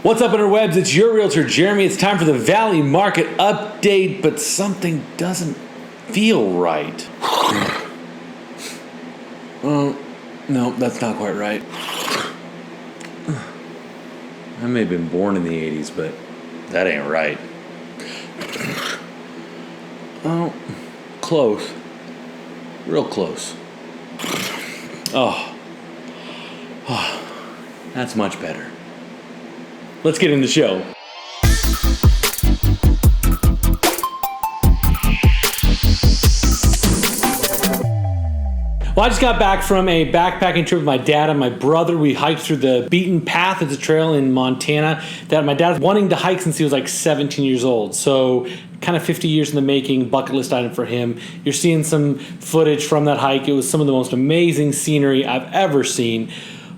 What's up, interwebs? It's your realtor, Jeremy. It's time for the Valley Market update, but something doesn't feel right. No, that's not quite right. I may have been born in the 80s, but that ain't right. Oh, close. Real close. Oh, that's much better. Let's get in the show. Well, I just got back from a backpacking trip with my dad and my brother. We hiked through the Beaten Path. It's a trail in Montana that my dad's wanting to hike since he was like 17 years old. So kind of 50 years in the making, bucket list item for him. You're seeing some footage from that hike. It was some of the most amazing scenery I've ever seen.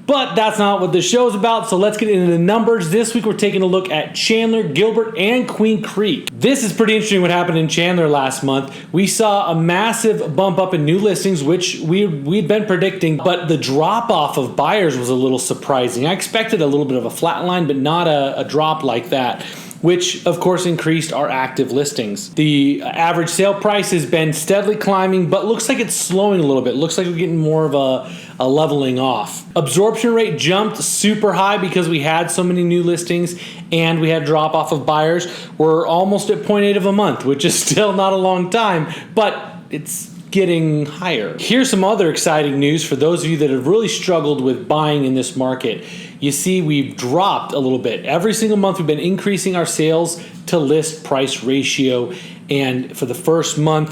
But that's not what the show's about, so let's get into the numbers. This week we're taking a look at Chandler, Gilbert, and Queen Creek. This is pretty interesting what happened in Chandler last month. We saw a massive bump up in new listings, which we'd been predicting, but the drop-off of buyers was a little surprising. I expected a little bit of a flat line, but not a drop like that, which of course increased our active listings. The average sale price has been steadily climbing, but looks like it's slowing a little bit. Looks like we're getting more of a leveling off. Absorption rate jumped super high because we had so many new listings and we had drop off of buyers. We're almost at 0.8 of a month, which is still not a long time, but it's getting higher. Here's some other exciting news for those of you that have really struggled with buying in this market. You see, we've dropped a little bit. Every single month we've been increasing our sales to list price ratio, and for the first month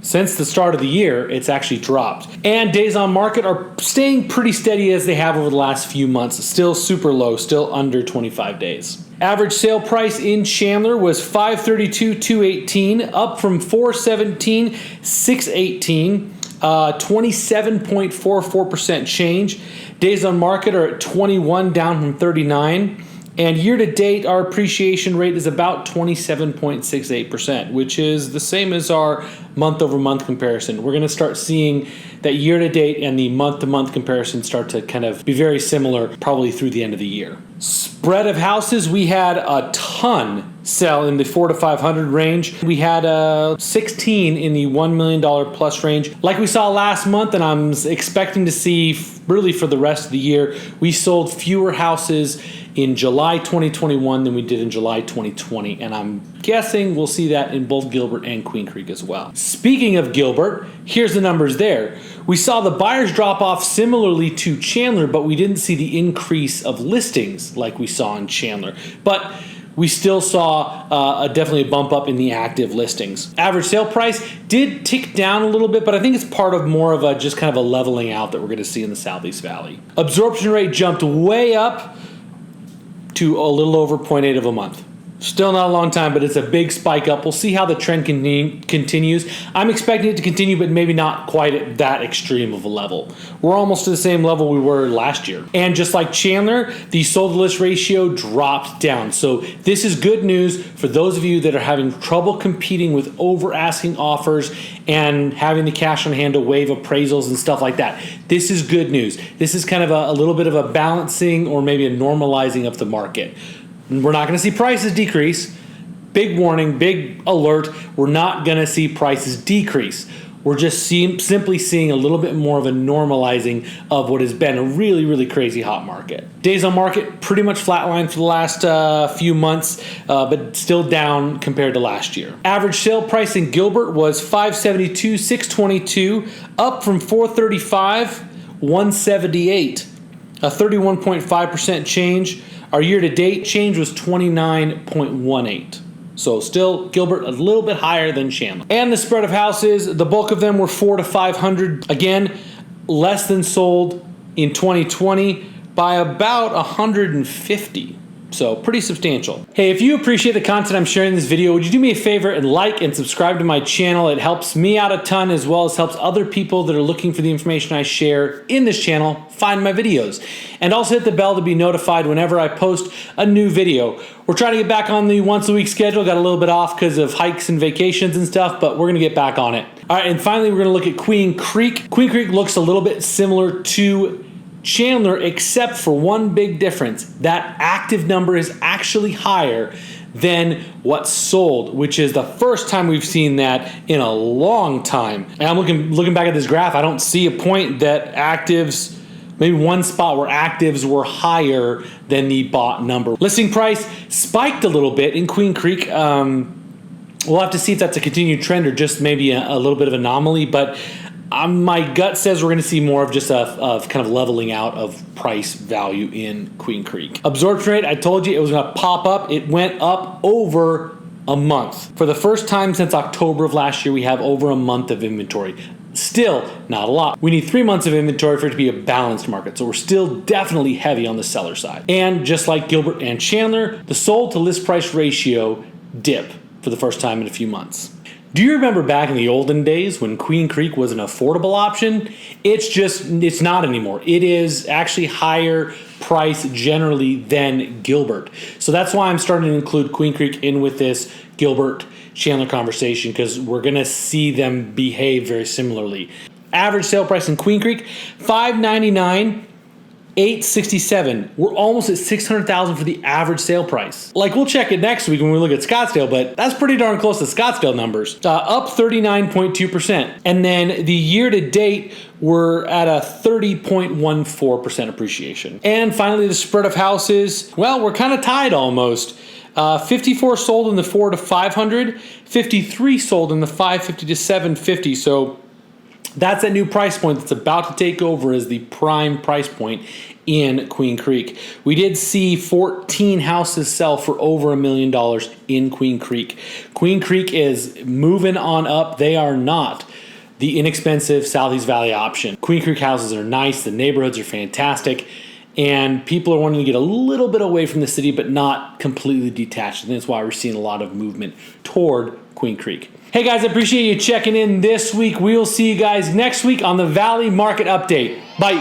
since the start of the year, it's actually dropped. And days on market are staying pretty steady as they have over the last few months. Still super low, still under 25 days. Average sale price in Chandler was $532,218, up from $417,618, 27.44% change. Days on market are at 21, down from 39. And year to date, our appreciation rate is about 27.68%, which is the same as our month over month comparison. We're going to start seeing that year to date and the month to month comparison start to kind of be very similar probably through the end of the year. Spread of houses, we had a ton sell in the 400 to 500 range. We had 16 in the $1 million plus range. Like we saw last month, and I'm expecting to see really for the rest of the year, we sold fewer houses in July 2021 than we did in July 2020, and I'm guessing we'll see that in both Gilbert and Queen Creek as well. Speaking of Gilbert, here's the numbers there. We saw the buyers drop off similarly to Chandler, but we didn't see the increase of listings like we saw in Chandler. But we still saw definitely a bump up in the active listings. Average sale price did tick down a little bit, but I think it's part of more of a just kind of a leveling out that we're going to see in the Southeast Valley. Absorption rate jumped way up to a little over 0.8 of a month. Still not a long time, but it's a big spike up. We'll see how the trend continues. I'm expecting it to continue, but maybe not quite at that extreme of a level. We're almost to the same level we were last year. And just like Chandler, the sold to list ratio dropped down. So this is good news for those of you that are having trouble competing with over asking offers and having the cash on hand to waive appraisals and stuff like that. This is good news. This is kind of a little bit of a balancing or maybe a normalizing of the market. We're not going to see prices decrease. Big warning, big alert. We're not going to see prices decrease. We're just simply seeing a little bit more of a normalizing of what has been a really, really crazy hot market. Days on market, pretty much flatlined for the last few months, but still down compared to last year. Average sale price in Gilbert was $572,622, up from $435,178, a 31.5% change. Our year-to-date change was 29.18. So still, Gilbert a little bit higher than Chandler. And the spread of houses, the bulk of them were 400 to 500. Again, less than sold in 2020 by about 150. So pretty substantial. Hey, if you appreciate the content I'm sharing in this video, would you do me a favor and like and subscribe to my channel? It helps me out a ton as well as helps other people that are looking for the information I share in this channel find my videos. And also hit the bell to be notified whenever I post a new video. We're trying to get back on the once a week schedule. Got a little bit off because of hikes and vacations and stuff, but we're gonna get back on it. All right, and finally we're gonna look at Queen Creek. Queen Creek looks a little bit similar to Chandler, except for one big difference. That active number is actually higher than what's sold, which is the first time we've seen that in a long time. And I'm looking back at this graph, I don't see a point that actives, maybe one spot where actives were higher than the bought number. Listing price spiked a little bit in Queen Creek. We'll have to see if that's a continued trend or just maybe a little bit of anomaly, but my gut says we're going to see more of just a kind of leveling out of price value in Queen Creek. Absorption rate, I told you it was going to pop up. It went up over a month. For the first time since October of last year, we have over a month of inventory. Still not a lot. We need 3 months of inventory for it to be a balanced market. So we're still definitely heavy on the seller side. And just like Gilbert and Chandler, the sold to list price ratio dip for the first time in a few months. Do you remember back in the olden days when Queen Creek was an affordable option? It's not anymore. It is actually higher price generally than Gilbert. So that's why I'm starting to include Queen Creek in with this Gilbert Chandler conversation, because we're going to see them behave very similarly. Average sale price in Queen Creek, $599. $867. We're almost at $600,000 for the average sale price. Like, we'll check it next week when we look at Scottsdale, but that's pretty darn close to Scottsdale numbers. Up 39.2%. And then the year to date, we're at a 30.14% appreciation. And finally, the spread of houses. Well, we're kind of tied almost. 54 sold in the 4 to 500, 53 sold in the 550 to 750. So that's a new price point that's about to take over as the prime price point in Queen Creek. We did see 14 houses sell for over $1 million in Queen Creek. Queen Creek is moving on up. They are not the inexpensive Southeast Valley option. Queen Creek houses are nice. The neighborhoods are fantastic. And people are wanting to get a little bit away from the city, but not completely detached. And that's why we're seeing a lot of movement toward Queen Creek. Hey guys, I appreciate you checking in this week. We'll see you guys next week on the Valley Market Update. Bye.